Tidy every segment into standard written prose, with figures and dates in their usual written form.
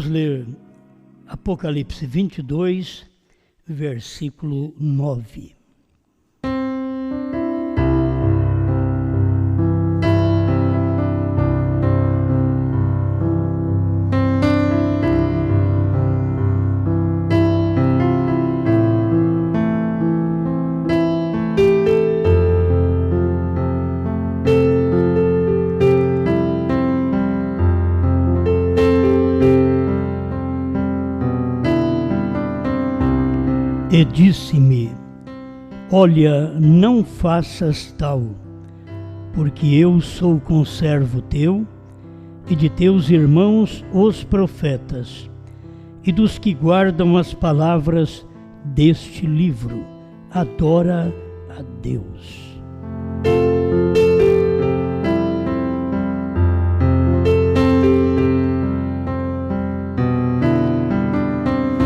Vamos ler Apocalipse 22, versículo 9. E disse-me: olha, não faças tal, porque eu sou conservo teu e de teus irmãos os profetas, e dos que guardam as palavras deste livro. Adora a Deus.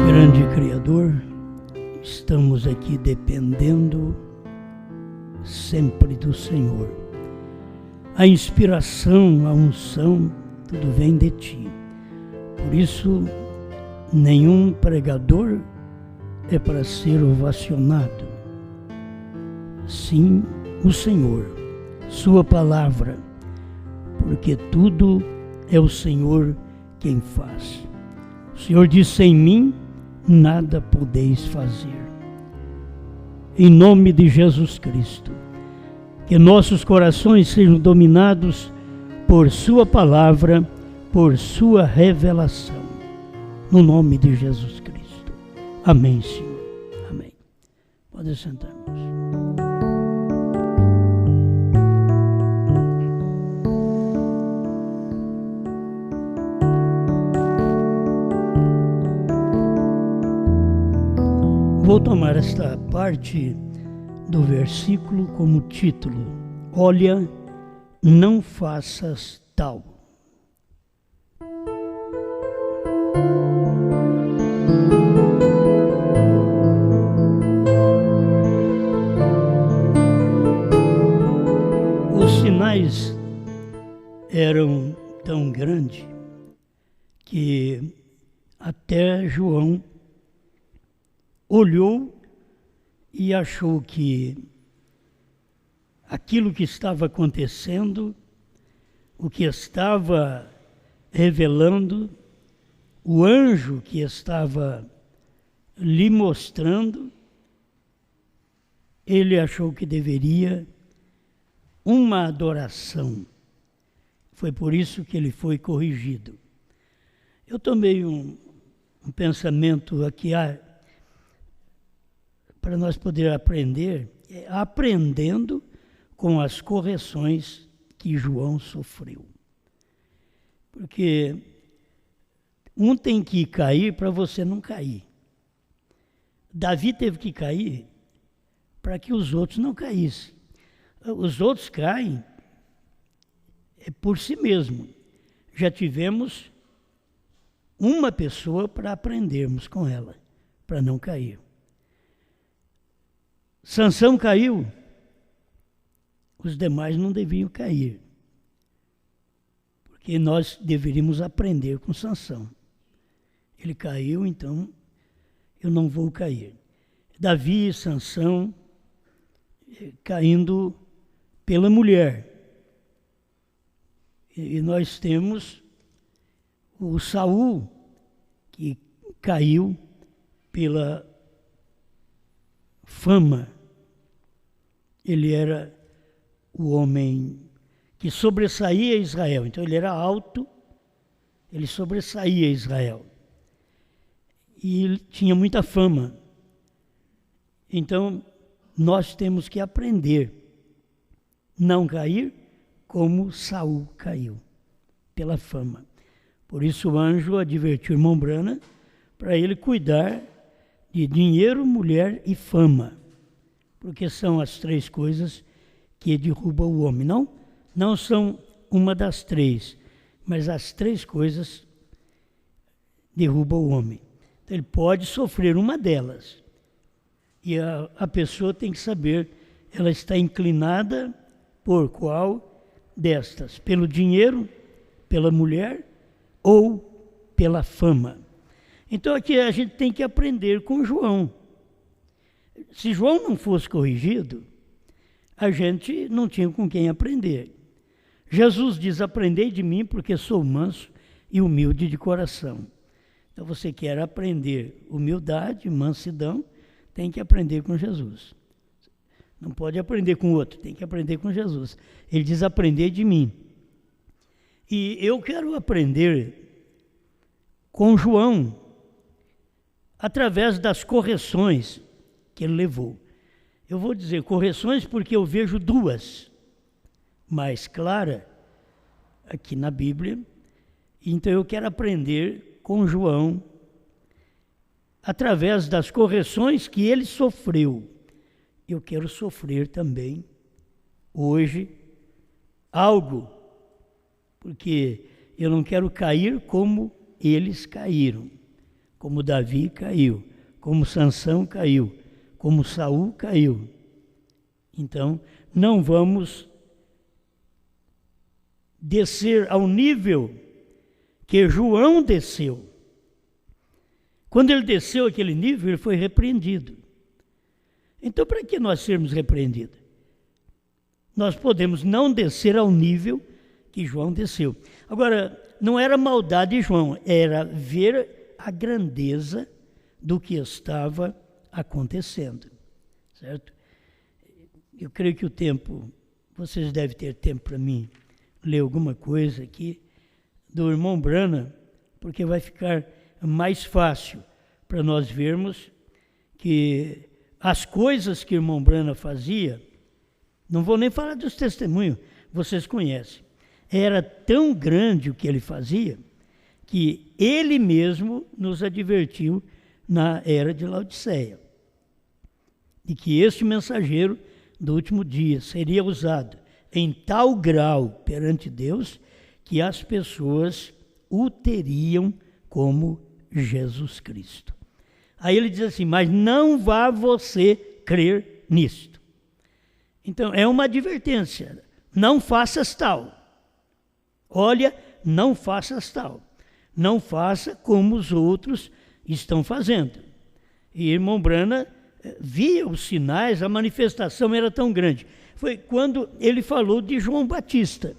Grande Criador, estamos aqui dependendo sempre do Senhor. A inspiração, a unção, tudo vem de Ti. Por isso, nenhum pregador é para ser ovacionado. Sim, o Senhor, Sua palavra, porque tudo é o Senhor quem faz. O Senhor disse: sem mim nada podeis fazer. Em nome de Jesus Cristo, que nossos corações sejam dominados por Sua palavra, por Sua revelação. No nome de Jesus Cristo. Amém, Senhor. Amém. Pode sentar, irmãos. Vou tomar esta parte do versículo como título: olha, não faças tal. Os sinais eram tão grandes que até João olhou e achou que aquilo que estava acontecendo, o que estava revelando, o anjo que estava lhe mostrando, ele achou que deveria uma adoração. Foi por isso que ele foi corrigido. Eu tomei um pensamento aqui, para nós poder aprender, aprendendo com as correções que João sofreu. Porque um tem que cair para você não cair. Davi teve que cair para que os outros não caíssem. Os outros caem por si mesmo. Já tivemos uma pessoa para aprendermos com ela, para não cair. Sansão caiu, os demais não deviam cair, porque nós deveríamos aprender com Sansão. Ele caiu, então eu não vou cair. Davi e Sansão caindo pela mulher. E nós temos o Saul, que caiu pela fama. Ele era o homem que sobressaía Israel. Então ele era alto, ele sobressaía Israel. E ele tinha muita fama. Então nós temos que aprender não cair como Saul caiu, pela fama. Por isso o anjo advertiu o irmão Brana para ele cuidar de dinheiro, mulher e fama, porque são as três coisas que derrubam o homem. Não são uma das três, mas as três coisas derrubam o homem. Então ele pode sofrer uma delas, e a pessoa tem que saber, ela está inclinada por qual destas? Pelo dinheiro, pela mulher ou pela fama. Então aqui a gente tem que aprender com João. Se João não fosse corrigido, a gente não tinha com quem aprender. Jesus diz: aprendei de mim, porque sou manso e humilde de coração. Então você quer aprender humildade, mansidão, tem que aprender com Jesus. Não pode aprender com outro, tem que aprender com Jesus. Ele diz: aprendei de mim. E eu quero aprender com João através das correções que ele levou. Eu vou dizer correções porque eu vejo duas mais claras aqui na Bíblia. Então eu quero aprender com João através das correções que ele sofreu. Eu quero sofrer também hoje algo, porque eu não quero cair como eles caíram, como Davi caiu, como Sansão caiu, como Saul caiu. Então, não vamos descer ao nível que João desceu. Quando ele desceu aquele nível, ele foi repreendido. Então, para que nós sermos repreendidos? Nós podemos não descer ao nível que João desceu. Agora, não era maldade de João, era ver a grandeza do que estava acontecendo, certo? Eu creio que o tempo, vocês devem ter tempo para mim ler alguma coisa aqui do irmão Branham, porque vai ficar mais fácil para nós vermos que as coisas que o irmão Branham fazia, não vou nem falar dos testemunhos, vocês conhecem, era tão grande o que ele fazia, que ele mesmo nos advertiu na era de Laodiceia, de que este mensageiro do último dia seria usado em tal grau perante Deus, que as pessoas o teriam como Jesus Cristo. Aí ele diz assim: mas não vá você crer nisto. Então é uma advertência, não faças tal. Olha, não faças tal. Não faça como os outros estão fazendo. E irmão Branham via os sinais, a manifestação era tão grande. Foi quando ele falou de João Batista.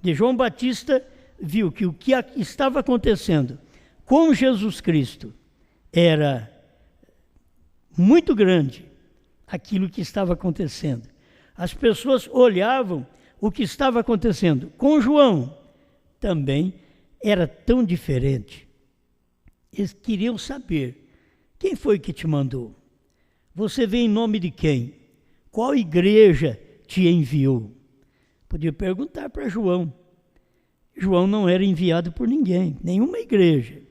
De João Batista viu que o que estava acontecendo com Jesus Cristo era muito grande, aquilo que estava acontecendo. As pessoas olhavam o que estava acontecendo. Com João também era tão diferente. Eles queriam saber: quem foi que te mandou? Você veio em nome de quem? Qual igreja te enviou? Podia perguntar para João. João não era enviado por ninguém, nenhuma igreja.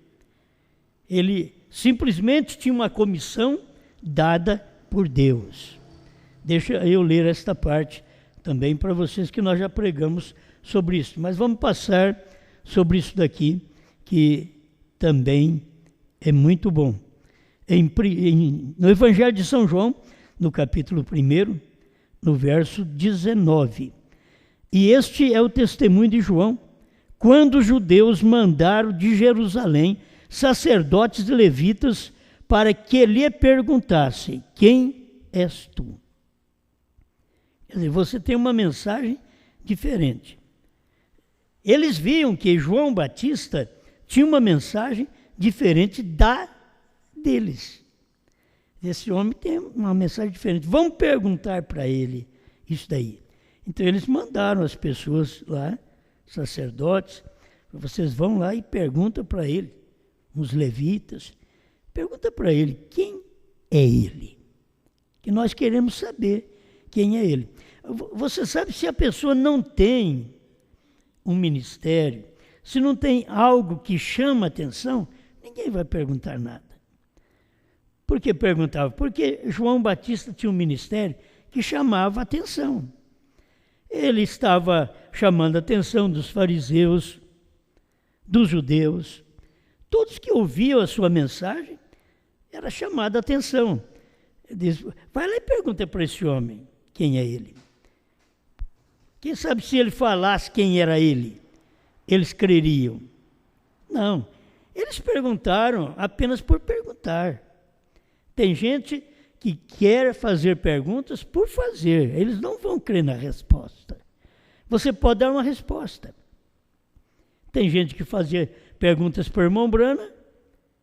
Ele simplesmente tinha uma comissão dada por Deus. Deixa eu ler esta parte também para vocês, que nós já pregamos sobre isso. Mas vamos passar sobre isso daqui, que também é muito bom. No Evangelho de São João, no capítulo 1, no verso 19. E este é o testemunho de João, quando os judeus mandaram de Jerusalém sacerdotes e levitas para que lhe perguntassem: quem és tu? Quer dizer, você tem uma mensagem diferente. Eles viam que João Batista tinha uma mensagem diferente da deles. Esse homem tem uma mensagem diferente. Vamos perguntar para ele isso daí. Então eles mandaram as pessoas lá, sacerdotes, vocês vão lá e perguntam para ele, os levitas, pergunta para ele quem é ele, que nós queremos saber quem é ele. Você sabe, se a pessoa não tem um ministério, se não tem algo que chama atenção, ninguém vai perguntar nada. Por que perguntava? Porque João Batista tinha um ministério que chamava atenção. Ele estava chamando a atenção dos fariseus, dos judeus. Todos que ouviam a sua mensagem era chamada a atenção. Ele diz: vai lá e pergunta para esse homem quem é ele. Quem sabe se ele falasse quem era ele, eles creriam. Não, Eles perguntaram apenas por perguntar. Tem gente que quer fazer perguntas por fazer. Eles não vão crer na resposta. Você pode dar uma resposta. Tem gente que fazia perguntas por irmão Brana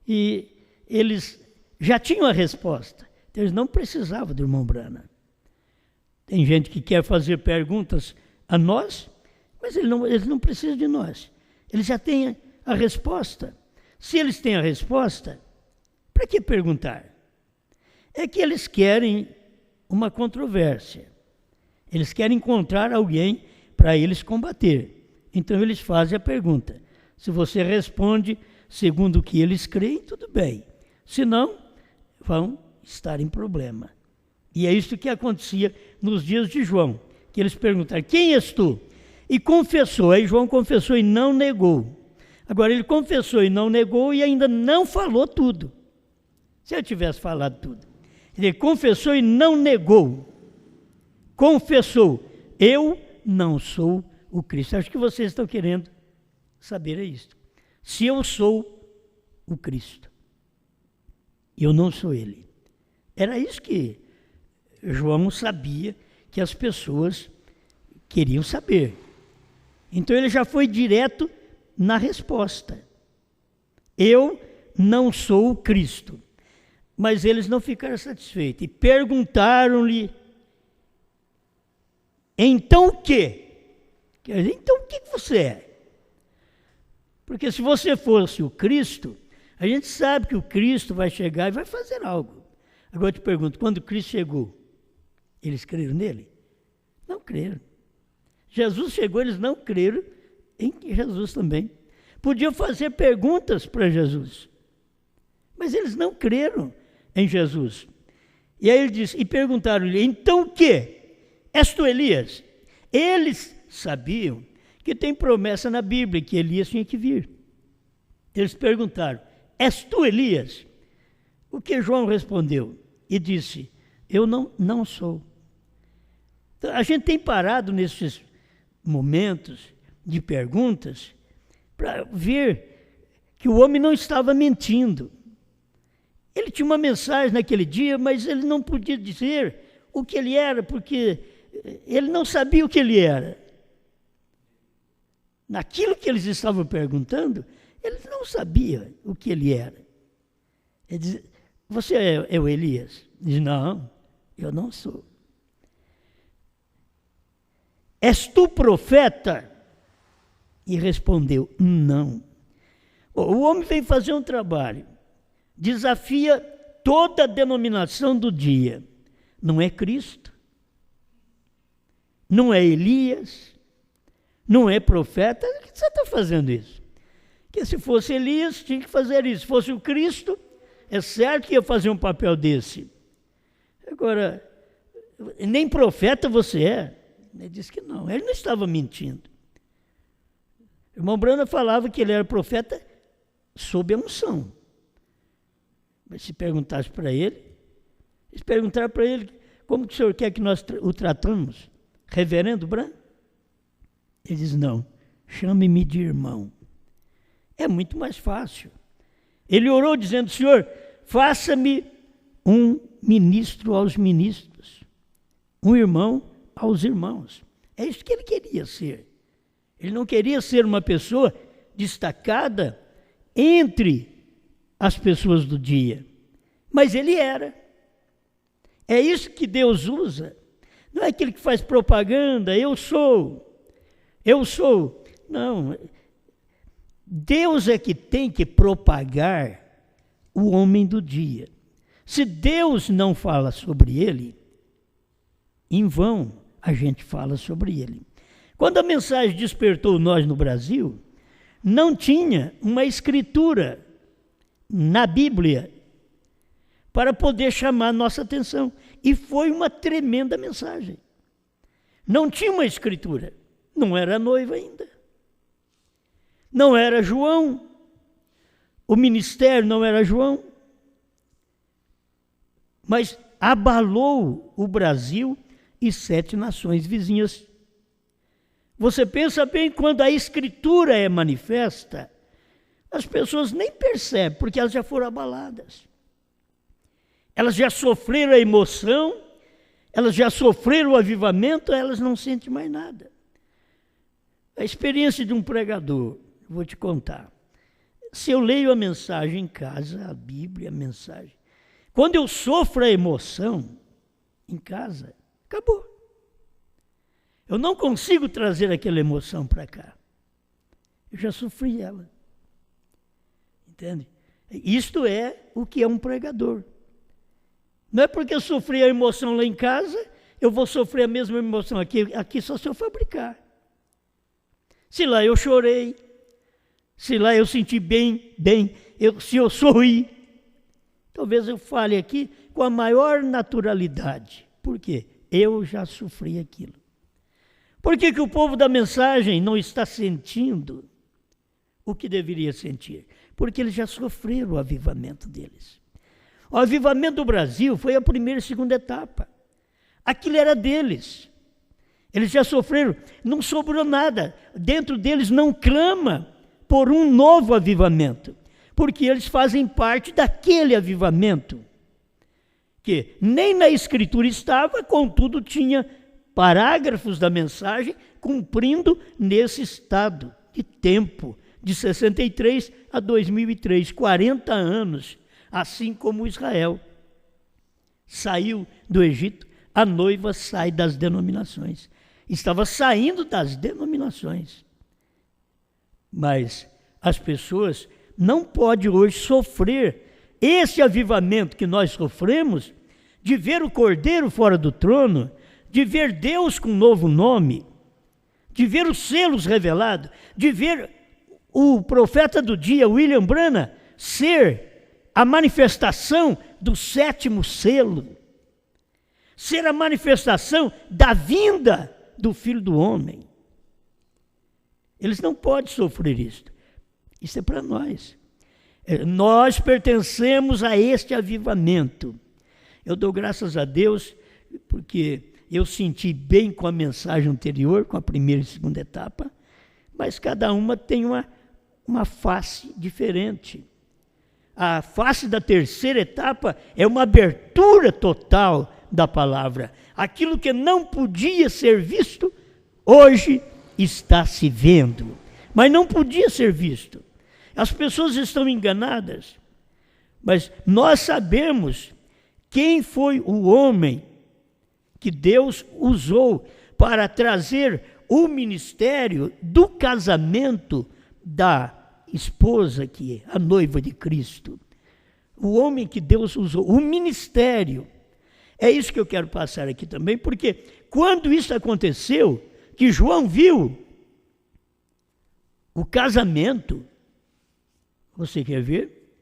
e eles já tinham a resposta. Então eles não precisavam do irmão Brana. Tem gente que quer fazer perguntas a nós, mas eles não precisam de nós. Eles já têm a resposta. Se eles têm a resposta, para que perguntar? É que eles querem uma controvérsia. Eles querem encontrar alguém para eles combater. Então eles fazem a pergunta. Se você responde segundo o que eles creem, tudo bem. Se não, vão estar em problema. E é isso que acontecia nos dias de João, que eles perguntaram, quem és tu? E confessou, aí João confessou e não negou. Agora ele confessou e não negou e ainda não falou tudo. Se eu tivesse falado tudo. Ele confessou e não negou. Confessou, eu não sou o Cristo. Acho que vocês estão querendo saber isso. Se eu sou o Cristo, eu não sou ele. Era isso que João sabia que as pessoas queriam saber. Então ele já foi direto na resposta. Eu não sou o Cristo. Mas eles não ficaram satisfeitos e perguntaram-lhe, então o quê? Quer dizer, então o que você é? Porque se você fosse o Cristo, a gente sabe que o Cristo vai chegar e vai fazer algo. Agora eu te pergunto, quando Cristo chegou, eles creram nele? Não creram. Jesus chegou, eles não creram em Jesus também. Podiam fazer perguntas para Jesus, mas eles não creram em Jesus. E aí ele disse, e perguntaram-lhe, então o quê? És tu Elias? Eles sabiam que tem promessa na Bíblia, que Elias tinha que vir. Eles perguntaram, és tu Elias? O que João respondeu? E disse, eu não sou. Então, a gente tem parado nesses momentos de perguntas para ver que o homem não estava mentindo. Ele tinha uma mensagem naquele dia, mas ele não podia dizer o que ele era, porque ele não sabia o que ele era. Naquilo que eles estavam perguntando, eles não sabiam o que ele era. Ele diz, você é o Elias? Ele diz, não, eu não sou. És tu profeta? E respondeu, não. O homem vem fazer um trabalho, desafia toda a denominação do dia. Não é Cristo, não é Elias, não é profeta. Por que você está fazendo isso? Porque se fosse Elias, tinha que fazer isso. Se fosse o Cristo, é certo que ia fazer um papel desse. Agora, nem profeta você é. Ele disse que não, ele não estava mentindo. O irmão Brana falava que ele era profeta sob a unção. Mas se perguntasse para ele, eles perguntaram para ele, como que o senhor quer que nós o tratamos? Reverendo Brana? Ele diz, não, chame-me de irmão. É muito mais fácil. Ele orou dizendo, Senhor, faça-me um ministro aos ministros, um irmão aos irmãos. É isso que ele queria ser. Ele não queria ser uma pessoa destacada entre as pessoas do dia, mas ele era. É isso que Deus usa. Não é aquele que faz propaganda, eu sou. Não. Deus é que tem que propagar o homem do dia. Se Deus não fala sobre ele, em vão a gente fala sobre ele. Quando a mensagem despertou nós no Brasil, não tinha uma escritura na Bíblia para poder chamar nossa atenção. E foi uma tremenda mensagem. Não tinha uma escritura, não era noiva ainda. Não era João, o ministério não era João, mas abalou o Brasil e 7 nações vizinhas. Você pensa bem, quando a Escritura é manifesta, as pessoas nem percebem, porque elas já foram abaladas. Elas já sofreram a emoção, elas já sofreram o avivamento, elas não sentem mais nada. A experiência de um pregador, vou te contar. Se eu leio a mensagem em casa, a Bíblia, a mensagem, quando eu sofro a emoção em casa, acabou. Eu não consigo trazer aquela emoção para cá. Eu já sofri ela. Entende? Isto é o que é um pregador. Não é porque eu sofri a emoção lá em casa, eu vou sofrer a mesma emoção aqui. Aqui só se eu fabricar. Se lá eu chorei, se lá eu senti bem, se eu sorri, talvez eu fale aqui com a maior naturalidade. Por quê? Eu já sofri aquilo. Por que que o povo da mensagem não está sentindo o que deveria sentir? Porque eles já sofreram o avivamento deles. O avivamento do Brasil foi a primeira e segunda etapa. Aquilo era deles. Eles já sofreram, não sobrou nada. Dentro deles não clama por um novo avivamento, porque eles fazem parte daquele avivamento, que nem na Escritura estava, contudo tinha parágrafos da mensagem cumprindo nesse estado de tempo, de 63 a 2003, 40 anos, assim como Israel saiu do Egito, a noiva sai das denominações. Estava saindo das denominações. Mas as pessoas não podem hoje sofrer esse avivamento que nós sofremos, de ver o Cordeiro fora do trono, de ver Deus com um novo nome, de ver os selos revelados, de ver o profeta do dia, William Branham, ser a manifestação do 7º selo, ser a manifestação da vinda do Filho do Homem. Eles não podem sofrer isso. Isso é para nós. Nós pertencemos a este avivamento. Eu dou graças a Deus porque eu senti bem com a mensagem anterior, com a primeira e segunda etapa, mas cada uma tem uma face diferente. A face da terceira etapa é uma abertura total da palavra. Aquilo que não podia ser visto, hoje está se vendo. Mas não podia ser visto. As pessoas estão enganadas. Mas nós sabemos quem foi o homem que Deus usou para trazer o ministério do casamento da esposa, que é a noiva de Cristo. O homem que Deus usou, o ministério. É isso que eu quero passar aqui também, porque quando isso aconteceu, que João viu o casamento, você quer ver?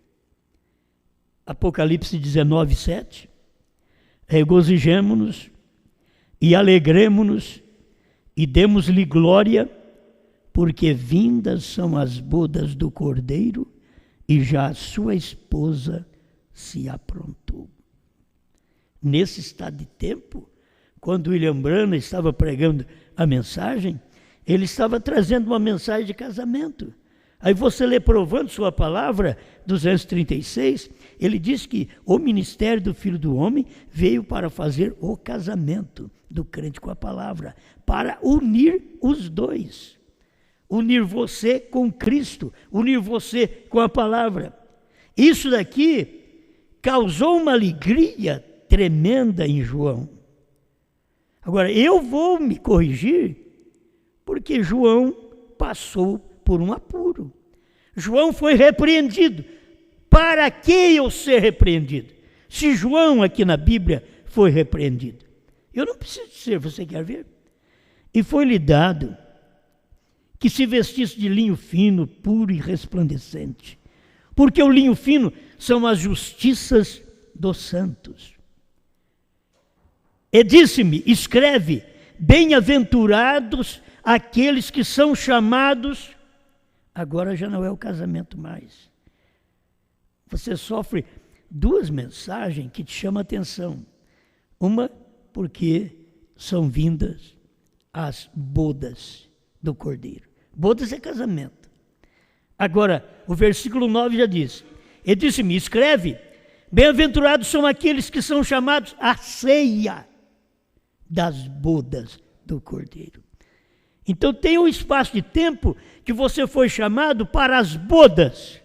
Apocalipse 19, 7. Regozijemo-nos e alegremo-nos e demos-lhe glória, porque vindas são as bodas do Cordeiro e já a sua esposa se aprontou. Nesse estado de tempo, quando William Branham estava pregando a mensagem, ele estava trazendo uma mensagem de casamento. Aí você lê Provando Sua Palavra, 236, ele diz que o ministério do Filho do Homem veio para fazer o casamento do crente com a palavra, para unir os dois. Unir você com Cristo, unir você com a palavra. Isso daqui causou uma alegria tremenda em João. Agora, eu vou me corrigir, porque João passou por um apuro. João foi repreendido. Para que eu ser repreendido? Se João aqui na Bíblia foi repreendido. Eu não preciso ser, você quer ver? E foi-lhe dado que se vestisse de linho fino, puro e resplandecente. Porque o linho fino são as justiças dos santos. E disse-me, escreve, bem-aventurados aqueles que são chamados. Agora já não é o casamento mais. Você sofre duas mensagens que te chamam a atenção. Uma, porque são vindas as bodas do Cordeiro. Bodas é casamento. Agora, o versículo 9 já diz, ele disse-me, escreve, bem-aventurados são aqueles que são chamados à ceia das bodas do Cordeiro. Então tem um espaço de tempo que você foi chamado para as bodas.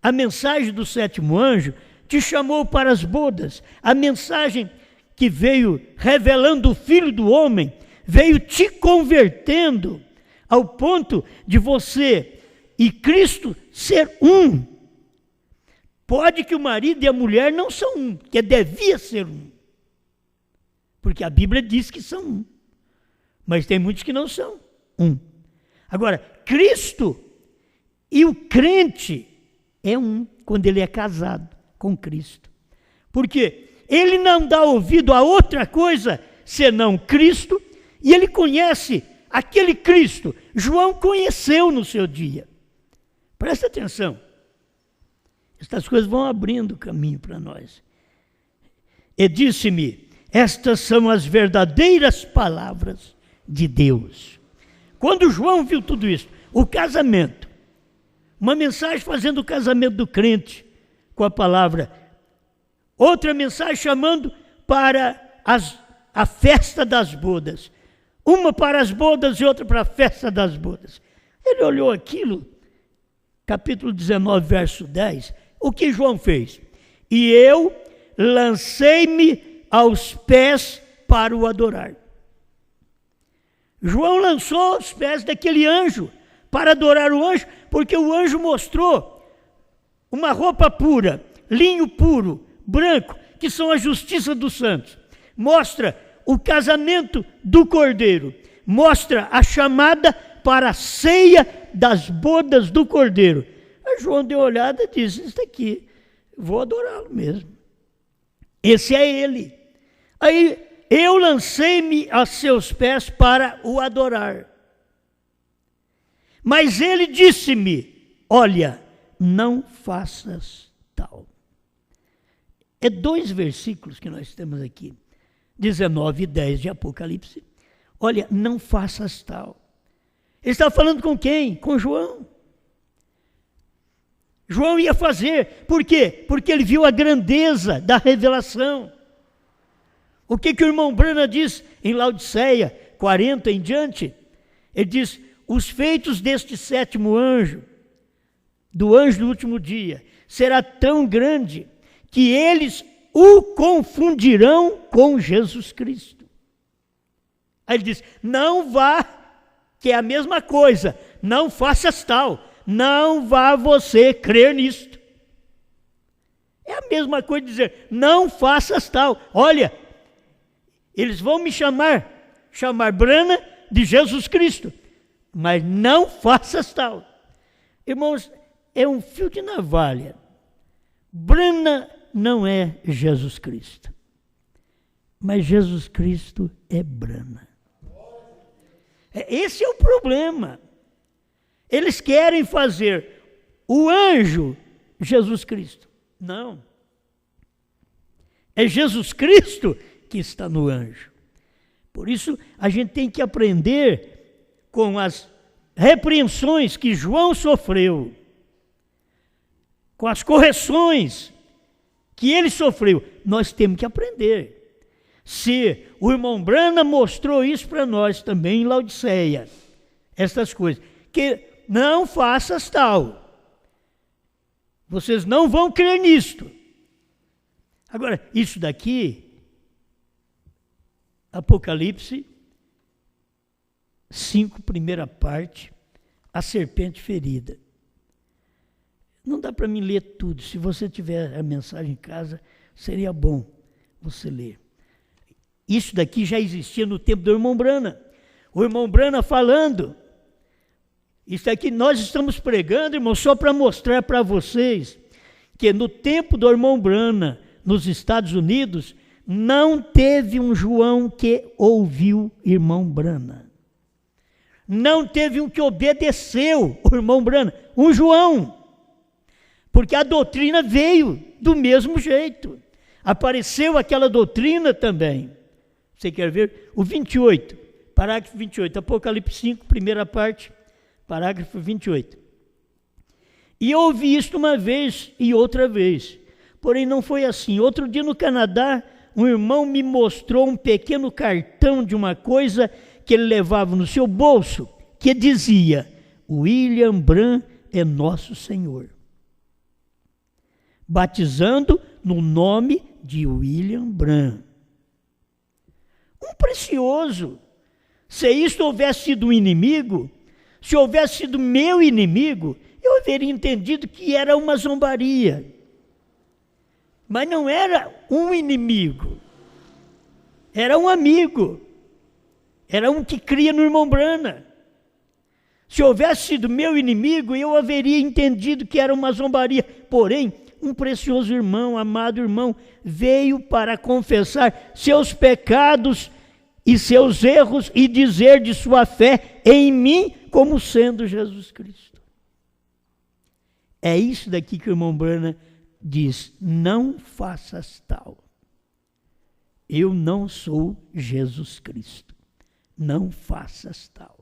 A mensagem do sétimo anjo te chamou para as bodas. A mensagem que veio revelando o Filho do Homem, veio te convertendo ao ponto de você e Cristo ser um. Pode que o marido e a mulher não são um, que devia ser um. Porque a Bíblia diz que são um. Mas tem muitos que não são um. Agora, Cristo e o crente é um quando ele é casado com Cristo. Porque ele não dá ouvido a outra coisa senão Cristo, e ele conhece aquele Cristo. João conheceu no seu dia. Presta atenção. Estas coisas vão abrindo caminho para nós. E disse-me, estas são as verdadeiras palavras de Deus. Quando João viu tudo isso, o casamento, uma mensagem fazendo o casamento do crente com a palavra, outra mensagem chamando para a festa das bodas, uma para as bodas e outra para a festa das bodas. Ele olhou aquilo, capítulo 19, verso 10, o que João fez? E eu lancei-me aos pés para o adorar. João lançou aos pés daquele anjo, para adorar o anjo, porque o anjo mostrou uma roupa pura, linho puro, branco, que são a justiça dos santos. Mostra o casamento do Cordeiro, mostra a chamada para a ceia das bodas do Cordeiro. Aí João deu uma olhada e disse, isso aqui, vou adorá-lo mesmo. Esse é ele. Aí eu lancei-me a seus pés para o adorar. Mas ele disse-me, olha, não faças tal. É 2 versículos que nós temos aqui, 19 e 10 de Apocalipse. Olha, não faças tal. Ele está falando com quem? Com João. João ia fazer, por quê? Porque ele viu a grandeza da revelação. O que o irmão Branham diz em Laodiceia 40 em diante? Ele diz, os feitos deste sétimo anjo, do anjo do último dia, será tão grande que eles o confundirão com Jesus Cristo. Aí ele diz, não vá, que é a mesma coisa, não faças tal, não vá você crer nisto. É a mesma coisa de dizer, não faças tal. Olha, eles vão me chamar Branham de Jesus Cristo, mas não faças tal. Irmãos, é um fio de navalha. Branham não é Jesus Cristo, mas Jesus Cristo é Branham. Esse é o problema. Eles querem fazer o anjo Jesus Cristo. Não. É Jesus Cristo que está no anjo. Por isso, a gente tem que aprender com as repreensões que João sofreu, com as correções que ele sofreu. Nós temos que aprender. Se o irmão Branham mostrou isso para nós também em Laodiceia, essas coisas, que não faças tal. Vocês não vão crer nisto. Agora, isso daqui, Apocalipse 5, primeira parte, a serpente ferida. Não dá para mim ler tudo. Se você tiver a mensagem em casa, seria bom você ler. Isso daqui já existia no tempo do irmão Branham. O irmão Branham falando. Isso aqui nós estamos pregando, irmão, só para mostrar para vocês que no tempo do irmão Branham, nos Estados Unidos, não teve um João que ouviu irmão Branham. Não teve um que obedeceu o irmão Branham, um João. Porque a doutrina veio do mesmo jeito. Apareceu aquela doutrina também. Você quer ver? O 28, parágrafo 28, Apocalipse 5, primeira parte, parágrafo 28. E eu ouvi isto uma vez e outra vez. Porém, não foi assim. Outro dia no Canadá, um irmão me mostrou um pequeno cartão de uma coisa que ele levava no seu bolso, que dizia: William Branham é nosso Senhor. Batizando no nome de William Branham. Um precioso. Se isto houvesse sido um inimigo, se houvesse sido meu inimigo, eu haveria entendido que era uma zombaria. Mas não era um inimigo. Era um amigo. Era um que cria no irmão Branham. Se houvesse sido meu inimigo, eu haveria entendido que era uma zombaria. Porém, um precioso irmão, amado irmão, veio para confessar seus pecados e seus erros e dizer de sua fé em mim como sendo Jesus Cristo. É isso daqui que o irmão Branham diz: não faças tal. Eu não sou Jesus Cristo. Não faças tal.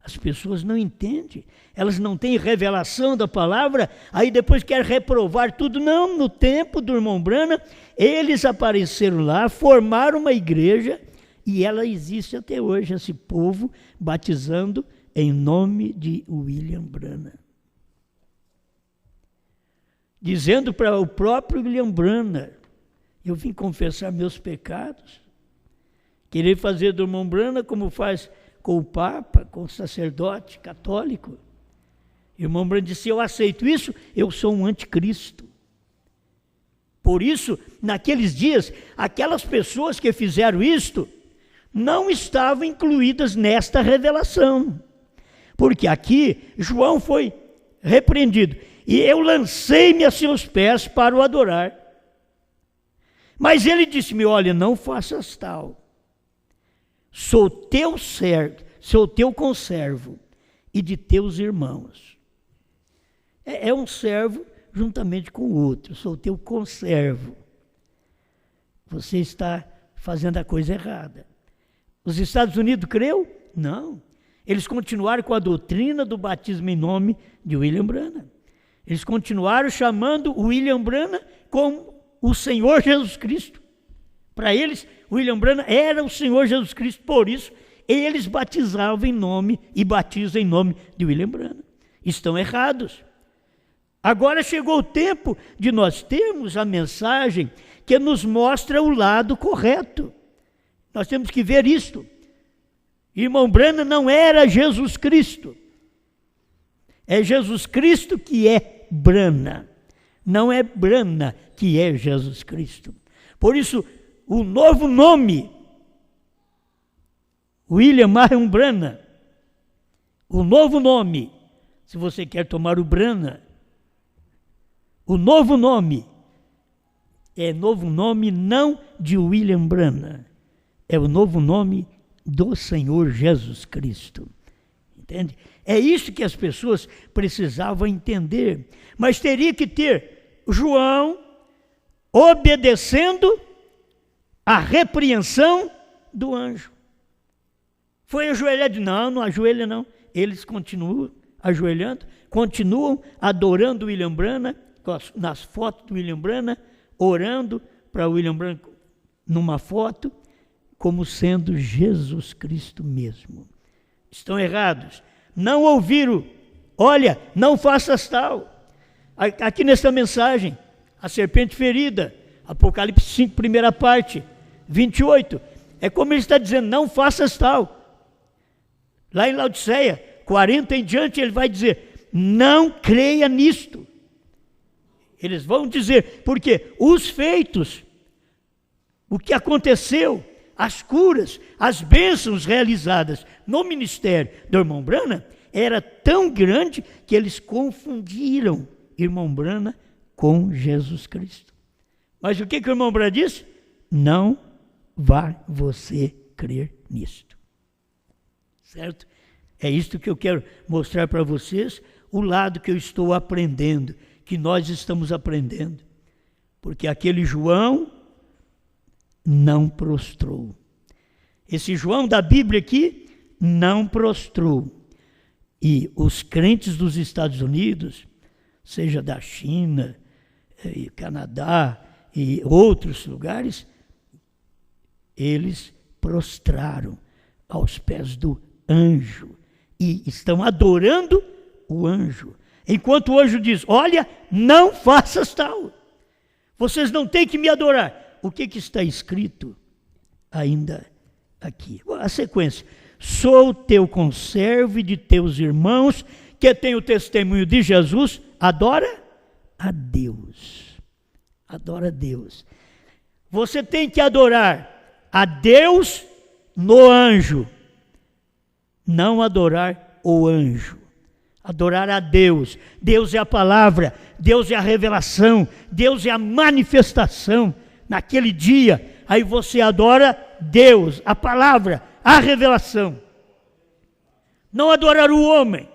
As pessoas não entendem, elas não têm revelação da palavra, aí depois querem reprovar tudo. Não, no tempo do irmão Branham, eles apareceram lá, formaram uma igreja, e ela existe até hoje, esse povo batizando em nome de William Branham. Dizendo para o próprio William Branham: eu vim confessar meus pecados, querer fazer do irmão Branham como faz com o Papa, com o sacerdote católico. O irmão Branham disse: eu aceito isso, eu sou um anticristo. Por isso, naqueles dias, aquelas pessoas que fizeram isto não estavam incluídas nesta revelação. Porque aqui João foi repreendido: e eu lancei-me a seus pés para o adorar. Mas ele disse-me: olha, não faças tal. Sou teu servo, sou teu conservo e de teus irmãos. É um servo juntamente com o outro. Sou teu conservo. Você está fazendo a coisa errada. Os Estados Unidos creu? Não. Eles continuaram com a doutrina do batismo em nome de William Branham. Eles continuaram chamando William Branham como o Senhor Jesus Cristo. Para eles, William Branham era o Senhor Jesus Cristo, por isso eles batizavam em nome e batizam em nome de William Branham. Estão errados. Agora chegou o tempo de nós termos a mensagem que nos mostra o lado correto. Nós temos que ver isto. Irmão Branham não era Jesus Cristo. É Jesus Cristo que é Branham. Não é Branham que é Jesus Cristo. Por isso, o novo nome, William Marion Branham, o novo nome, se você quer tomar o Branham, o novo nome é novo nome não de William Branham, é o novo nome do Senhor Jesus Cristo. Entende? É isso que as pessoas precisavam entender. Mas teria que ter João obedecendo a repreensão do anjo. Foi ajoelhado? Não, não ajoelha não. Eles continuam ajoelhando, continuam adorando o William Branham, nas fotos do William Branham, orando para o William Branham numa foto, como sendo Jesus Cristo mesmo. Estão errados. Não ouviram. Olha, não faças tal. Aqui nesta mensagem, a serpente ferida, Apocalipse 5, primeira parte, 28, é como ele está dizendo: não faças tal. Lá em Laodiceia, 40 em diante, ele vai dizer: não creia nisto. Eles vão dizer, porque os feitos, o que aconteceu, as curas, as bênçãos realizadas no ministério do irmão Branham, era tão grande que eles confundiram irmão Branham com Jesus Cristo. Mas o que o irmão Branham disse? Não vá você crer nisto. Certo? É isto que eu quero mostrar para vocês, o lado que eu estou aprendendo, que nós estamos aprendendo. Porque aquele João não prostrou. Esse João da Bíblia aqui não prostrou. E os crentes dos Estados Unidos, seja da China, Canadá e outros lugares, eles prostraram aos pés do anjo e estão adorando o anjo. Enquanto o anjo diz, olha, não faças tal, vocês não têm que me adorar. O que está escrito ainda aqui? A sequência, sou teu conservo e de teus irmãos, que tem o testemunho de Jesus, adora a Deus. Adora a Deus. Você tem que adorar a Deus no anjo, não adorar o anjo. Adorar a Deus. Deus é a palavra, Deus é a revelação, Deus é a manifestação. Naquele dia, aí você adora Deus, a palavra, a revelação. Não adorar o homem.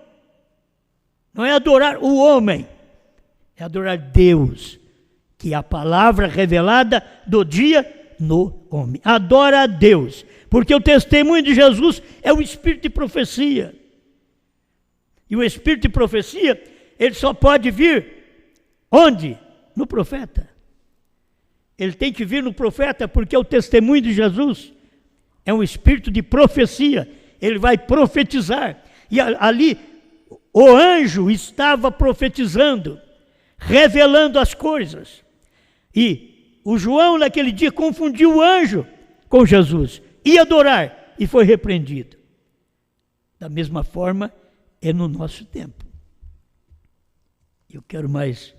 Não é adorar o homem, é adorar Deus, que é a palavra revelada do dia no homem. Adora a Deus, porque o testemunho de Jesus é o espírito de profecia. E o espírito de profecia, ele só pode vir onde? No profeta. Ele tem que vir no profeta, porque o testemunho de Jesus é um espírito de profecia. Ele vai profetizar. E ali o anjo estava profetizando, revelando as coisas. E o João naquele dia confundiu o anjo com Jesus. Ia adorar e foi repreendido. Da mesma forma, é no nosso tempo. Eu quero mais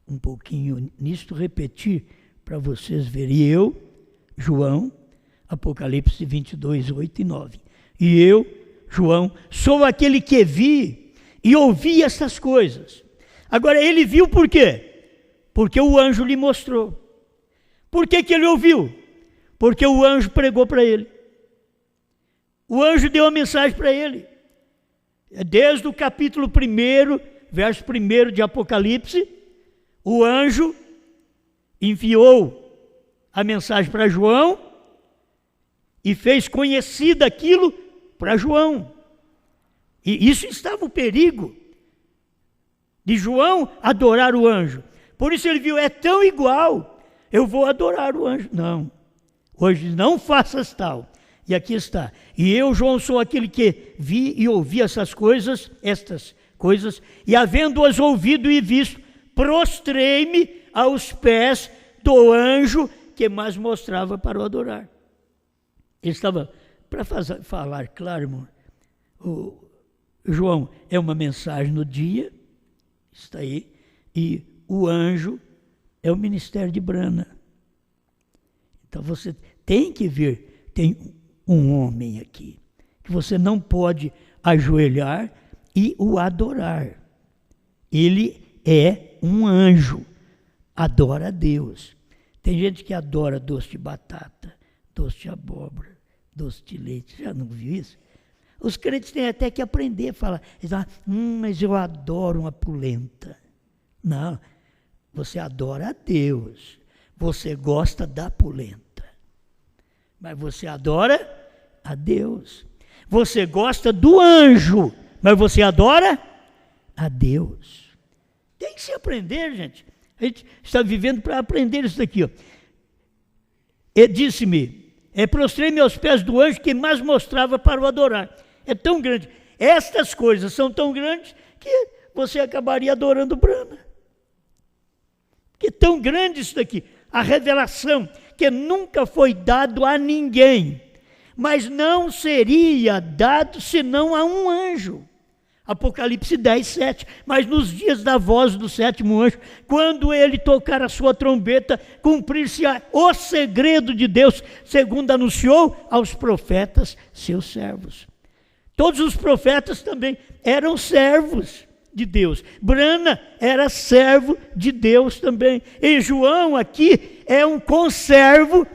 um pouquinho nisto repetir para vocês verem. Eu, João, Apocalipse 22, 8 e 9. E eu, João, sou aquele que vi e ouvi essas coisas. Agora, ele viu por quê? Porque o anjo lhe mostrou. Por que ele ouviu? Porque o anjo pregou para ele. O anjo deu a mensagem para ele. Desde o capítulo 1, verso 1 de Apocalipse, o anjo enviou a mensagem para João e fez conhecida aquilo para João. E isso estava o perigo de João adorar o anjo. Por isso ele viu, é tão igual, eu vou adorar o anjo. Não, hoje não faças tal. E aqui está. E eu, João, sou aquele que vi e ouvi estas coisas, e havendo-as ouvido e visto, prostrei-me aos pés do anjo que mais mostrava para o adorar. Ele estava, para falar claro, irmão, João é uma mensagem no dia, está aí, e o anjo é o ministério de Brana. Então você tem que ver, tem um homem aqui, que você não pode ajoelhar e o adorar. Ele é um anjo, adora a Deus. Tem gente que adora doce de batata, doce de abóbora, doce de leite, já não viu isso? Os crentes têm até que aprender a falar, eles falam, mas eu adoro uma polenta. Não, você adora a Deus, você gosta da polenta. Mas você adora a Deus. Você gosta do anjo, mas você adora a Deus. Tem que se aprender, gente. A gente está vivendo para aprender isso daqui. Ó. E disse-me, prostrei-me aos pés do anjo que mais mostrava para o adorar. É tão grande. Estas coisas são tão grandes que você acabaria adorando Brana. Porque é tão grande isso daqui. A revelação que nunca foi dado a ninguém, mas não seria dado senão a um anjo. Apocalipse 10, 7. Mas nos dias da voz do sétimo anjo, quando ele tocar a sua trombeta, cumprir-se-á o segredo de Deus, segundo anunciou aos profetas, seus servos. Todos os profetas também eram servos de Deus. Brana era servo de Deus também. E João aqui é um conservo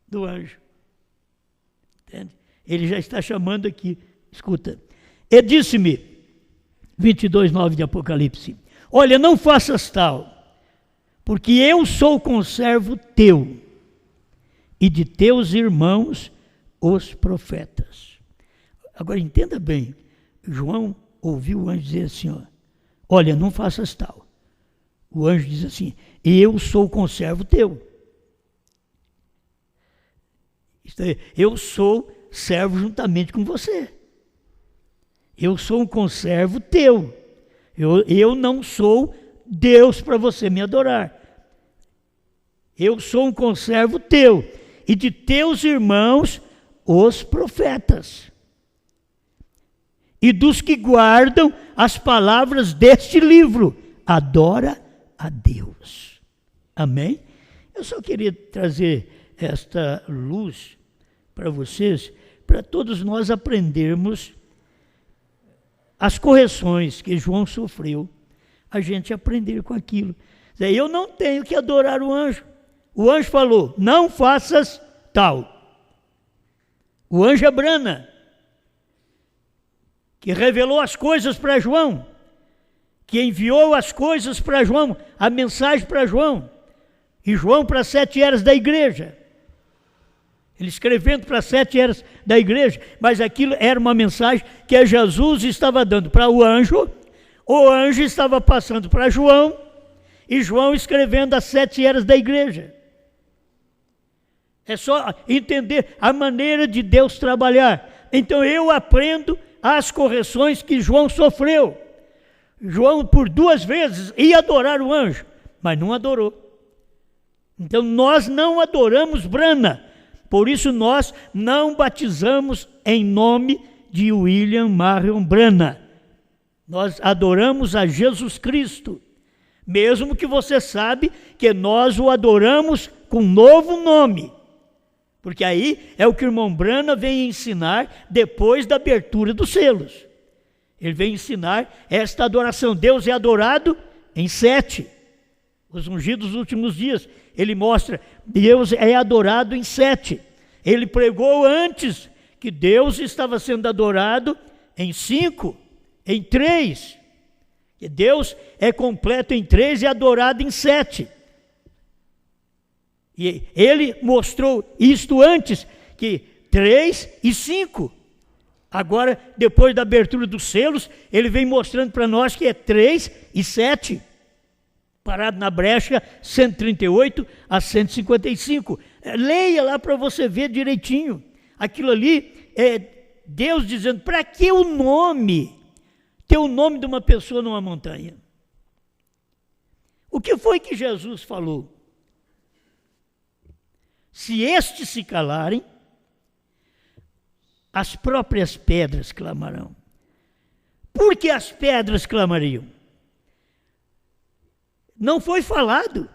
do anjo. Entende? Ele já está chamando aqui. Escuta. E disse-me, 22, 9 de Apocalipse, olha, não faças tal, porque eu sou conservo teu e de teus irmãos, os profetas. Agora entenda bem, João ouviu o anjo dizer assim, ó, olha, não faças tal. O anjo diz assim, eu sou o conservo teu. Eu sou servo juntamente com você. Eu sou um conservo teu. Eu não sou Deus para você me adorar. Eu sou um conservo teu e de teus irmãos, os profetas. E dos que guardam as palavras deste livro, adora a Deus. Amém? Eu só queria trazer esta luz para vocês, para todos nós aprendermos as correções que João sofreu, a gente aprender com aquilo. Eu não tenho que adorar o anjo. O anjo falou, não faças tal. O anjo é Brana, que revelou as coisas para João, que enviou as coisas para João, a mensagem para João, e João para as 7 eras da igreja. Ele escrevendo para as 7 eras da igreja, mas aquilo era uma mensagem que Jesus estava dando para o anjo estava passando para João, e João escrevendo as 7 eras da igreja. É só entender a maneira de Deus trabalhar. Então eu aprendo as correções que João sofreu. João por 2 vezes ia adorar o anjo, mas não adorou. Então nós não adoramos Brana. Por isso nós não batizamos em nome de William Marion Brana. Nós adoramos a Jesus Cristo. Mesmo que você sabe que nós o adoramos com novo nome. Porque aí é o que o irmão Brana vem ensinar depois da abertura dos selos. Ele vem ensinar esta adoração. Deus é adorado em 7. Os ungidos dos últimos dias. Ele mostra, Deus é adorado em 7. Ele pregou antes que Deus estava sendo adorado em 5, em 3. Que Deus é completo em 3 e adorado em 7. E ele mostrou isto antes, que 3 e 5. Agora, depois da abertura dos selos, ele vem mostrando para nós que é 3 e 7. Parado na brecha 138 a 155. Leia lá para você ver direitinho. Aquilo ali é Deus dizendo, para que o nome? Ter o nome de uma pessoa numa montanha. O que foi que Jesus falou? Se estes se calarem, as próprias pedras clamarão. Por que as pedras clamariam? Não foi falado,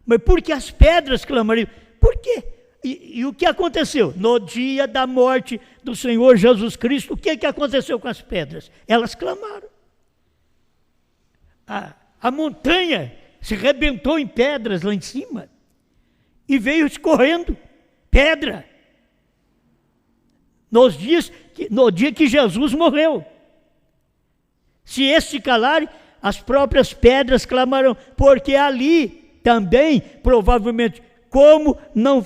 mas porque as pedras clamariam. Por quê? E o que aconteceu? No dia da morte do Senhor Jesus Cristo, o que aconteceu com as pedras? Elas clamaram. A montanha se rebentou em pedras lá em cima e veio escorrendo pedra. No dia que Jesus morreu. Se estes calarem, as próprias pedras clamarão, porque ali também, provavelmente, como não,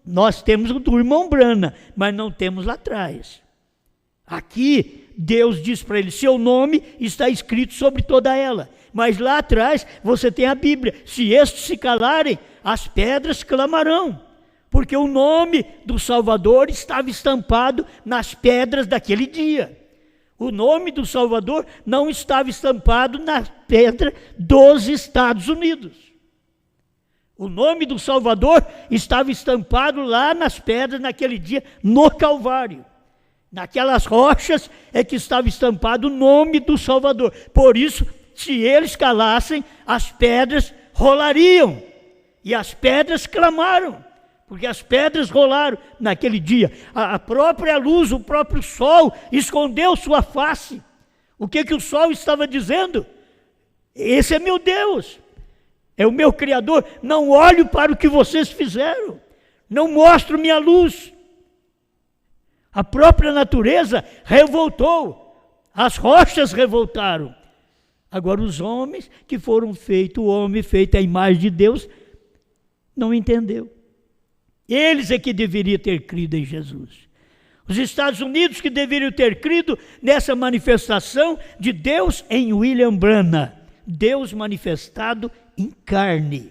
nós temos o do irmão Brana, mas não temos lá atrás. Aqui, Deus diz para ele, seu nome está escrito sobre toda ela, mas lá atrás você tem a Bíblia, se estes se calarem, as pedras clamarão, porque o nome do Salvador estava estampado nas pedras daquele dia. O nome do Salvador não estava estampado na pedra dos Estados Unidos. O nome do Salvador estava estampado lá nas pedras naquele dia, no Calvário. Naquelas rochas é que estava estampado o nome do Salvador. Por isso, se eles calassem, as pedras rolariam. E as pedras clamaram. Porque as pedras rolaram naquele dia. A própria luz, o próprio sol escondeu sua face. O que o sol estava dizendo? Esse é meu Deus, é o meu Criador. Não olho para o que vocês fizeram, não mostro minha luz. A própria natureza revoltou, as rochas revoltaram. Agora os homens que foram feitos, o homem feito à imagem de Deus, não entendeu. Eles é que deveriam ter crido em Jesus. Os Estados Unidos que deveriam ter crido nessa manifestação de Deus em William Branham. Deus manifestado em carne.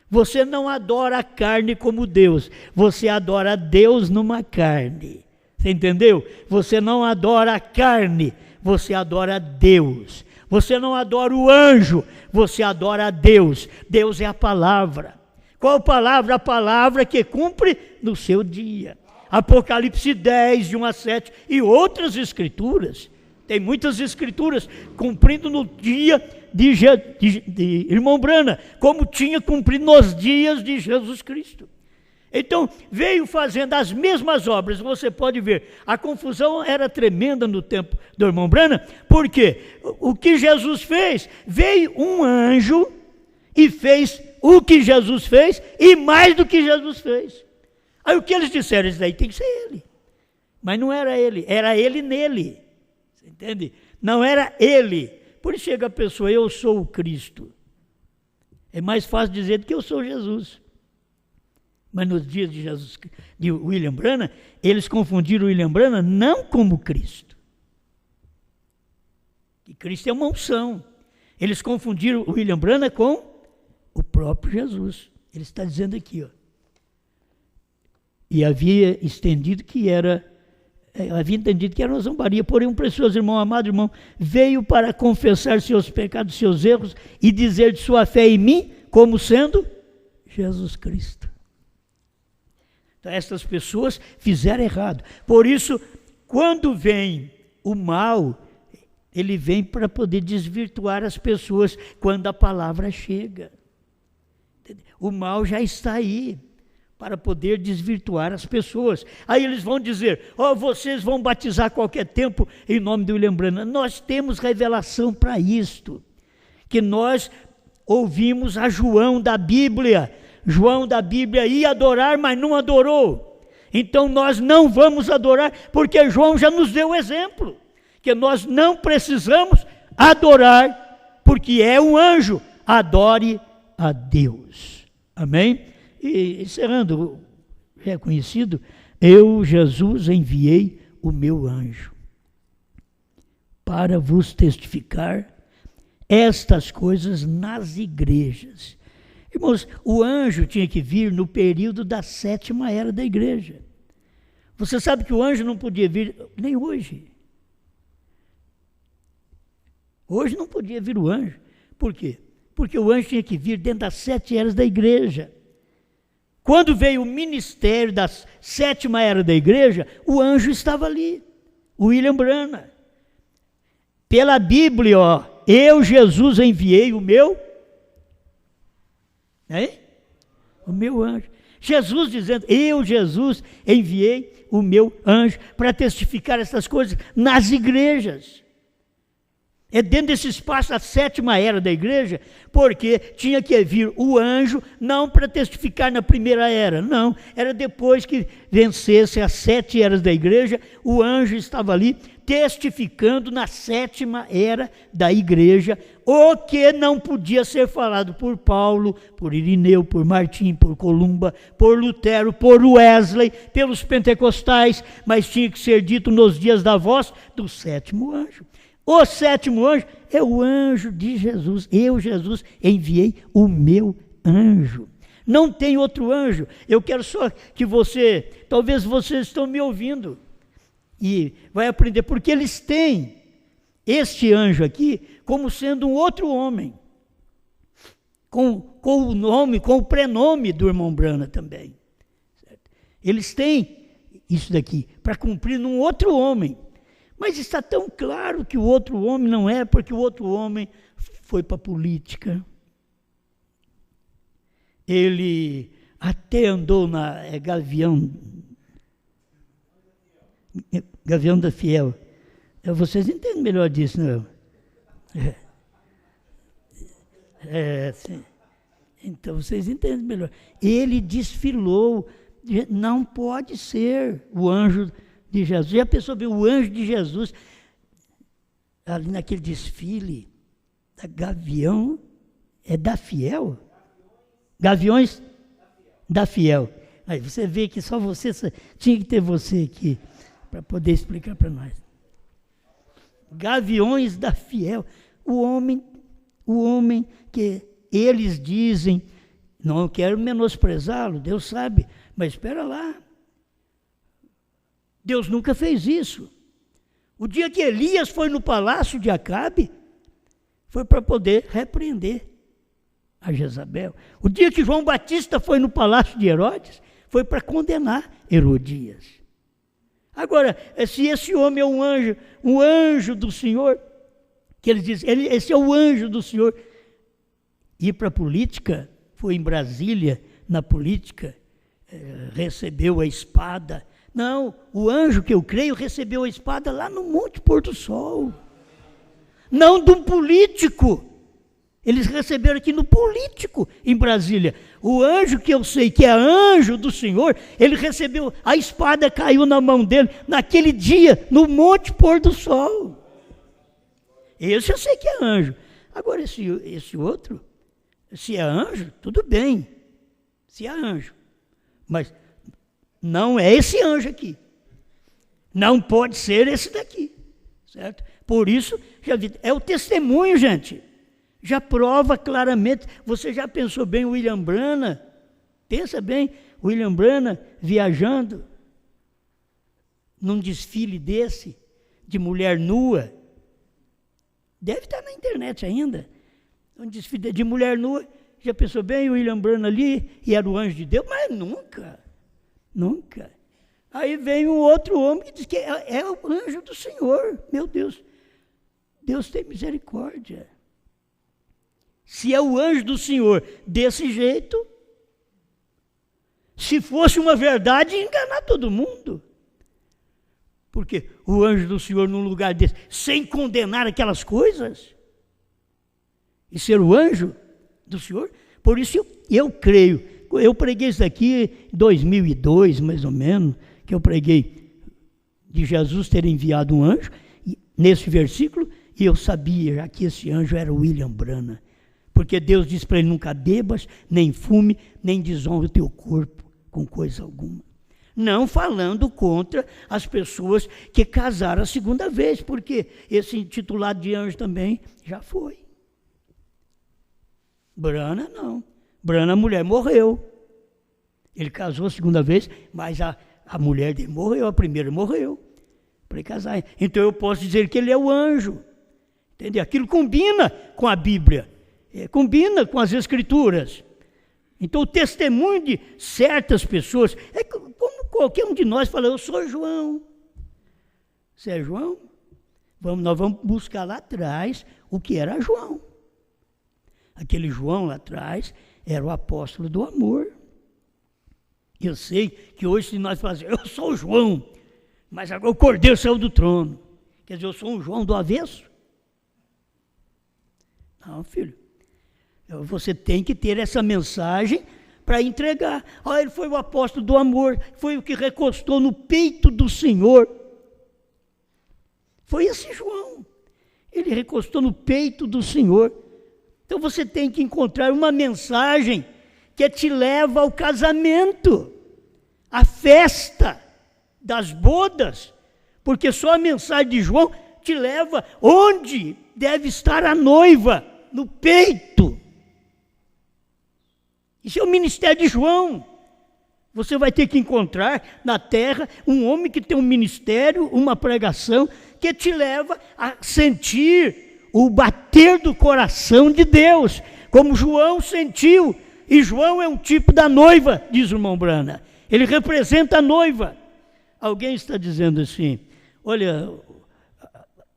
Você não adora a carne como Deus, você adora Deus numa carne. Você entendeu? Você não adora a carne, você adora Deus. Você não adora o anjo, você adora a Deus. Deus é a palavra. Qual palavra? A palavra que cumpre no seu dia. Apocalipse 10, de 1 a 7 e outras escrituras. Tem muitas escrituras cumprindo no dia de irmão Branham, como tinha cumprido nos dias de Jesus Cristo. Então, veio fazendo as mesmas obras. Você pode ver, a confusão era tremenda no tempo do irmão Branham, porque o que Jesus fez, veio um anjo e fez o que Jesus fez e mais do que Jesus fez. Aí o que eles disseram? Isso daí tem que ser ele. Mas não era ele, era ele nele. Você entende? Não era ele. Por isso chega a pessoa, eu sou o Cristo. É mais fácil dizer do que eu sou Jesus. Mas nos dias de William Branham, eles confundiram William Branham não como Cristo. Que Cristo é uma unção. Eles confundiram William Branham com o próprio Jesus. Ele está dizendo aqui, ó. E havia entendido que era uma zombaria, porém um precioso irmão, amado irmão, veio para confessar seus pecados, seus erros e dizer de sua fé em mim, como sendo Jesus Cristo. Então, essas pessoas fizeram errado. Por isso, quando vem o mal, ele vem para poder desvirtuar as pessoas quando a palavra chega. O mal já está aí para poder desvirtuar as pessoas. Aí eles vão dizer, vocês vão batizar a qualquer tempo em nome do William Branham. Nós temos revelação para isto, que nós ouvimos a João da Bíblia. João da Bíblia ia adorar, mas não adorou. Então nós não vamos adorar, porque João já nos deu o exemplo, que nós não precisamos adorar, porque é um anjo. Adore a Deus. Amém? E encerrando, é conhecido, eu, Jesus, enviei o meu anjo para vos testificar estas coisas nas igrejas. Irmãos, o anjo tinha que vir no período da 7ª era da igreja. Você sabe que o anjo não podia vir nem hoje. Hoje não podia vir o anjo. Por quê? Porque o anjo tinha que vir dentro das 7 eras da igreja. Quando veio o ministério da 7ª era da igreja, o anjo estava ali, o William Branham. Pela Bíblia, eu, Jesus, enviei o meu anjo. Jesus dizendo, eu, Jesus, enviei o meu anjo para testificar essas coisas nas igrejas. É dentro desse espaço da 7ª era da igreja, porque tinha que vir o anjo, não para testificar na 1ª era, não, era depois que vencesse as 7 eras da igreja, o anjo estava ali testificando na 7ª era da igreja, o que não podia ser falado por Paulo, por Irineu, por Martim, por Columba, por Lutero, por Wesley, pelos pentecostais, mas tinha que ser dito nos dias da voz do 7º anjo. O 7º anjo é o anjo de Jesus. Eu, Jesus, enviei o meu anjo. Não tem outro anjo. Eu quero só que talvez vocês estão me ouvindo e vai aprender, porque eles têm este anjo aqui como sendo um outro homem, com o nome, com o prenome do irmão Branham também. Certo? Eles têm isso daqui para cumprir num outro homem. Mas está tão claro que o outro homem não é, porque o outro homem foi para a política. Ele até andou na Gavião da Fiel. Vocês entendem melhor disso, não é? Sim. Então vocês entendem melhor. Ele desfilou, não pode ser o anjo de Jesus. E a pessoa viu o anjo de Jesus ali naquele desfile da Gavião, da Fiel? Gaviões da Fiel. Aí você vê que só você, tinha que ter você aqui para poder explicar para nós. Gaviões da fiel. O homem que eles dizem, não quero menosprezá-lo, Deus sabe, mas espera lá. Deus nunca fez isso. O dia que Elias foi no palácio de Acabe, foi para poder repreender a Jezabel. O dia que João Batista foi no palácio de Herodes, foi para condenar Herodias. Agora, se esse homem é um anjo do Senhor, que eles dizem, esse é o anjo do Senhor, ir para a política, foi em Brasília, na política, recebeu a espada. Não, o anjo que eu creio recebeu a espada lá no Monte Pôr do Sol. Não de um político. Eles receberam aqui no político, em Brasília. O anjo que eu sei que é anjo do Senhor, ele recebeu, a espada caiu na mão dele, naquele dia, no Monte Pôr do Sol. Esse eu sei que é anjo. Agora, esse outro, se é anjo, tudo bem. Se é anjo. Mas não é esse anjo aqui. Não pode ser esse daqui. Certo? Por isso, é o testemunho, gente. Já prova claramente. Você já pensou bem William Branham? Pensa bem, William Branham viajando num desfile desse, de mulher nua. Deve estar na internet ainda. Um desfile de mulher nua. Já pensou bem William Branham ali? E era o anjo de Deus? Mas nunca. Nunca. Aí vem um outro homem que diz que é o anjo do Senhor. Meu Deus. Deus tem misericórdia. Se é o anjo do Senhor desse jeito, se fosse uma verdade, ia enganar todo mundo. Porque o anjo do Senhor num lugar desse, sem condenar aquelas coisas, e ser o anjo do Senhor, por isso eu creio. Eu preguei isso aqui em 2002, mais ou menos, que eu preguei de Jesus ter enviado um anjo, nesse versículo, e eu sabia já que esse anjo era William Branham. Porque Deus diz para ele, nunca bebas, nem fume, nem desonre o teu corpo com coisa alguma. Não falando contra as pessoas que casaram a segunda vez, porque esse titulado de anjo também já foi. Branham não. Branham, a mulher morreu. Ele casou a segunda vez, mas a mulher dele morreu, a primeira morreu. Para casar. Então eu posso dizer que ele é o anjo. Entendeu? Aquilo combina com a Bíblia. Combina com as Escrituras. Então o testemunho de certas pessoas, é como qualquer um de nós fala, eu sou João. Você é João? Nós vamos buscar lá atrás o que era João. Aquele João lá atrás era o apóstolo do amor. Eu sei que hoje se nós falamos, eu sou João, mas agora o Cordeiro saiu do trono. Quer dizer, eu sou um João do avesso? Não, filho. Você tem que ter essa mensagem para entregar. Ele foi o apóstolo do amor, foi o que recostou no peito do Senhor. Foi esse João. Ele recostou no peito do Senhor. Então você tem que encontrar uma mensagem que te leva ao casamento, à festa das bodas, porque só a mensagem de João te leva onde deve estar a noiva, no peito. Isso é o ministério de João. Você vai ter que encontrar na terra um homem que tem um ministério, uma pregação, que te leva a sentir o bater do coração de Deus, como João sentiu. E João é um tipo da noiva, diz o irmão Branham. Ele representa a noiva. Alguém está dizendo assim, olha,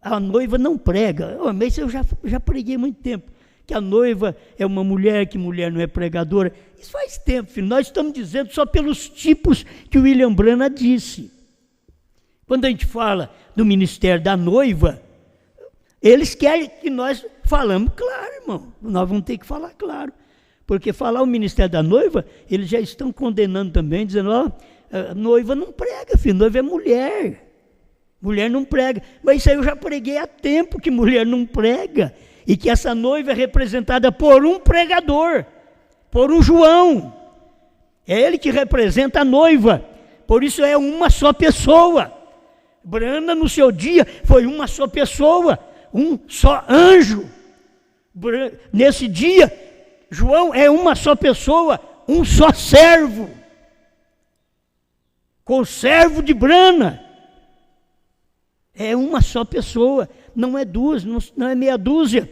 a noiva não prega. Mas eu já preguei há muito tempo. Que a noiva é uma mulher, que mulher não é pregadora. Isso faz tempo, filho. Nós estamos dizendo só pelos tipos que o William Branham disse. Quando a gente fala do ministério da noiva, eles querem que nós falamos claro, irmão. Nós vamos ter que falar claro. Porque falar o ministério da noiva, eles já estão condenando também, dizendo, a noiva não prega, filho. Noiva é mulher. Mulher não prega. Mas isso aí eu já preguei há tempo que mulher não prega. E que essa noiva é representada por um pregador, por um João. É ele que representa a noiva. Por isso é uma só pessoa. Brana, no seu dia, foi uma só pessoa, um só anjo. Nesse dia, João é uma só pessoa, um só servo. Conservo de Brana. É uma só pessoa, não é duas, não é meia dúzia.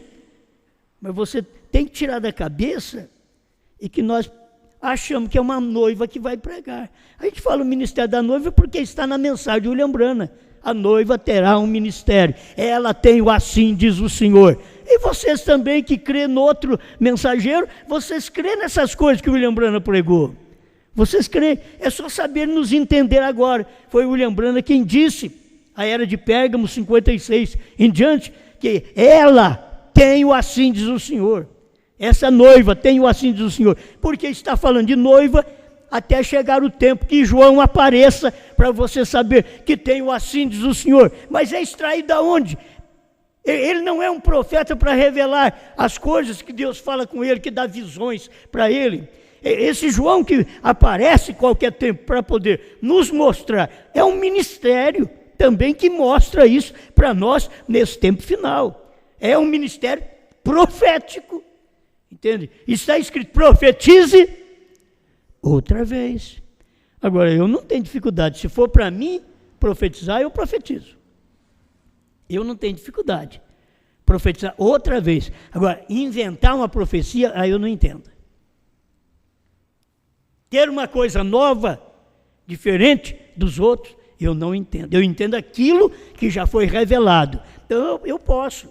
Mas você tem que tirar da cabeça e que nós achamos que é uma noiva que vai pregar. A gente fala o ministério da noiva porque está na mensagem de William Branham. A noiva terá um ministério, ela tem o assim diz o Senhor. E vocês também que crêem no outro mensageiro, vocês crêem nessas coisas que o William Branham pregou. Vocês creem, é só saber nos entender agora. Foi o William Branham quem disse, a era de Pérgamo 56 em diante, que ela tem o assim diz o Senhor. Essa noiva tem o assim diz o Senhor. Porque está falando de noiva até chegar o tempo que João apareça para você saber que tem o assim diz o Senhor. Mas é extraído da onde? Ele não é um profeta para revelar as coisas que Deus fala com ele, que dá visões para ele. Esse João que aparece qualquer tempo para poder nos mostrar, é um ministério também que mostra isso para nós nesse tempo final. É um ministério profético, entende? Está escrito, profetize outra vez. Agora, eu não tenho dificuldade, se for para mim profetizar, eu profetizo. Eu não tenho dificuldade. Profetizar outra vez. Agora, inventar uma profecia, aí eu não entendo. Ter uma coisa nova, diferente dos outros, eu não entendo. Eu entendo aquilo que já foi revelado. Então, eu posso.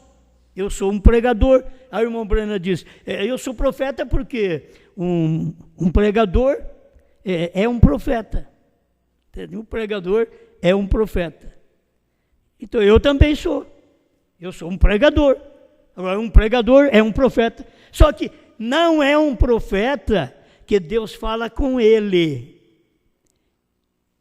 Eu sou um pregador. Aí o irmão Branham diz, eu sou profeta porque um pregador é um profeta. Entendeu? Um pregador é um profeta. Então, eu também sou. Eu sou um pregador. Agora, um pregador é um profeta. Só que não é um profeta que Deus fala com ele.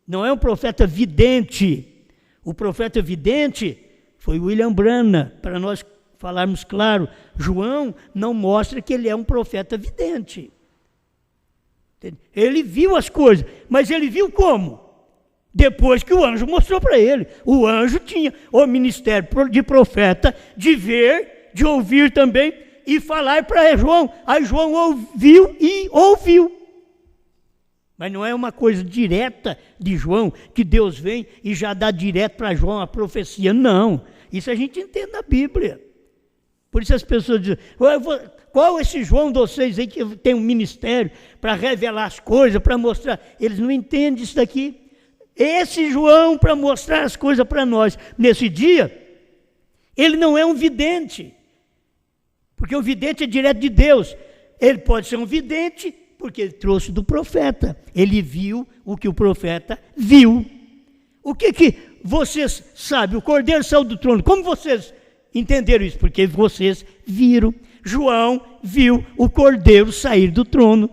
Não é um profeta vidente. O profeta vidente foi William Branham, para nós falarmos claro. João não mostra que ele é um profeta vidente. Ele viu as coisas, mas ele viu como? Depois que o anjo mostrou para ele. O anjo tinha o ministério de profeta, de ver, de ouvir também, e falar para João. Aí João ouviu e ouviu. Mas não é uma coisa direta de João, que Deus vem e já dá direto para João a profecia. Não, isso a gente entende na Bíblia. Por isso as pessoas dizem, qual esse João de vocês aí que tem um ministério para revelar as coisas, para mostrar? Eles não entendem isso daqui. Esse João, para mostrar as coisas para nós nesse dia, ele não é um vidente, porque o vidente é direto de Deus. Ele pode ser um vidente porque ele trouxe do profeta. Ele viu o que o profeta viu. O que vocês sabem? O Cordeiro saiu do trono. Como vocês entenderam isso? Porque vocês viram. João viu o Cordeiro sair do trono.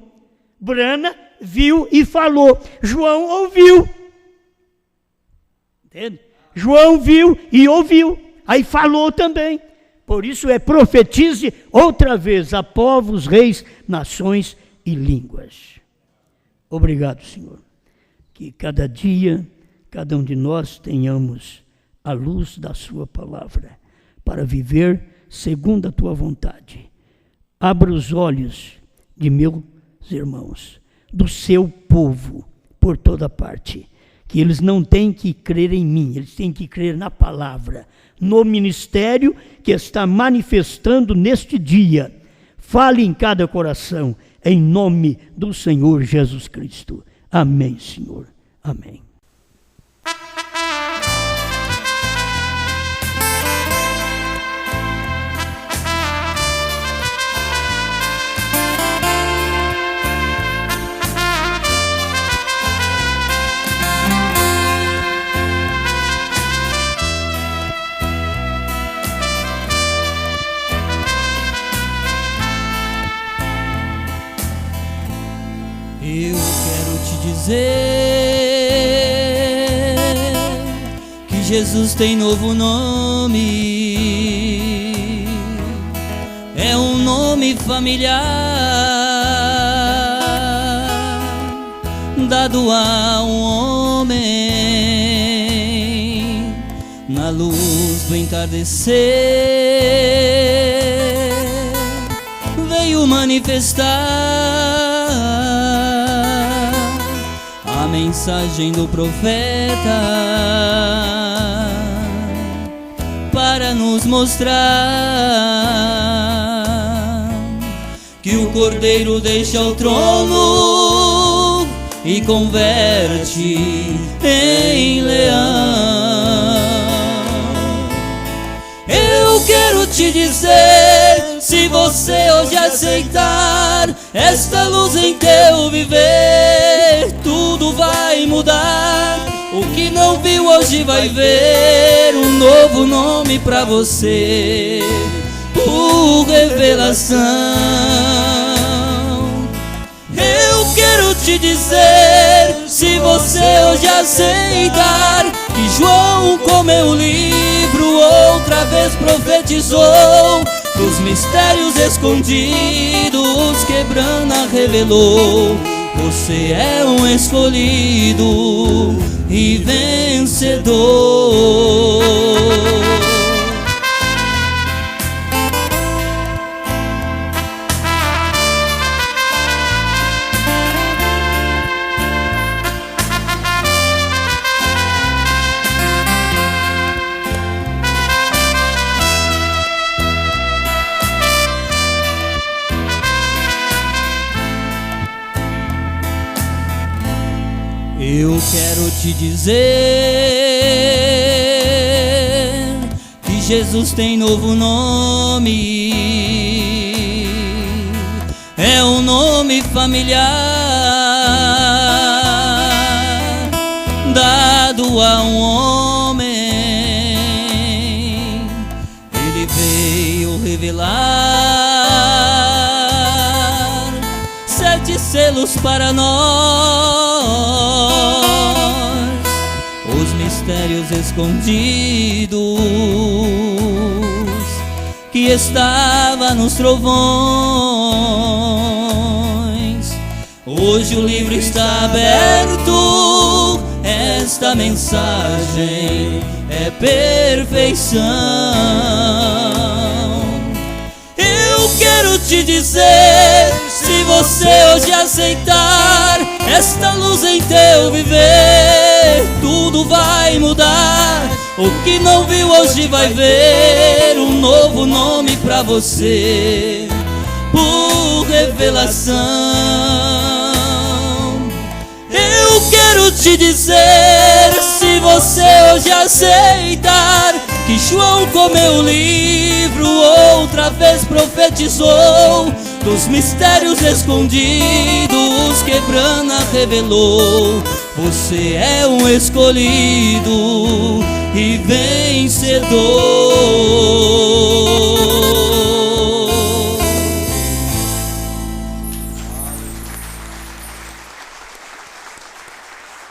Branham viu e falou. João ouviu. Entende? João viu e ouviu. Aí falou também. Por isso profetize outra vez a povos, reis, nações e línguas. Obrigado, Senhor. Que cada dia, cada um de nós tenhamos a luz da sua palavra para viver segundo a tua vontade. Abra os olhos de meus irmãos, do seu povo, por toda parte, que eles não têm que crer em mim, eles têm que crer na palavra, no ministério que está manifestando neste dia. Fale em cada coração, em nome do Senhor Jesus Cristo. Amém, Senhor. Amém. Eu quero te dizer que Jesus tem novo nome. É um nome familiar dado a um homem na luz do entardecer, veio manifestar a mensagem do profeta para nos mostrar que o Cordeiro deixa o trono e converte em leão. Eu quero te dizer, se você hoje aceitar esta luz em teu viver, tudo vai mudar. O que não viu hoje vai ver um novo nome pra você, por revelação. Eu quero te dizer, se você hoje aceitar que João, com meu livro, outra vez profetizou dos mistérios escondidos que Brana revelou. Você é um escolhido e vencedor. Eu quero te dizer que Jesus tem novo nome, é um nome familiar dado a um homem. Ele veio revelar 7 selos para nós, os mistérios escondidos que estava nos trovões. Hoje o livro está aberto, esta mensagem é perfeição. Eu quero te dizer, se você hoje aceitar esta luz em teu viver, tudo vai mudar. O que não viu hoje vai ver um novo nome pra você, por revelação. Eu quero te dizer, se você hoje aceitar que João, com meu livro, outra vez profetizou dos mistérios escondidos que Brana revelou. Você é um escolhido e vencedor.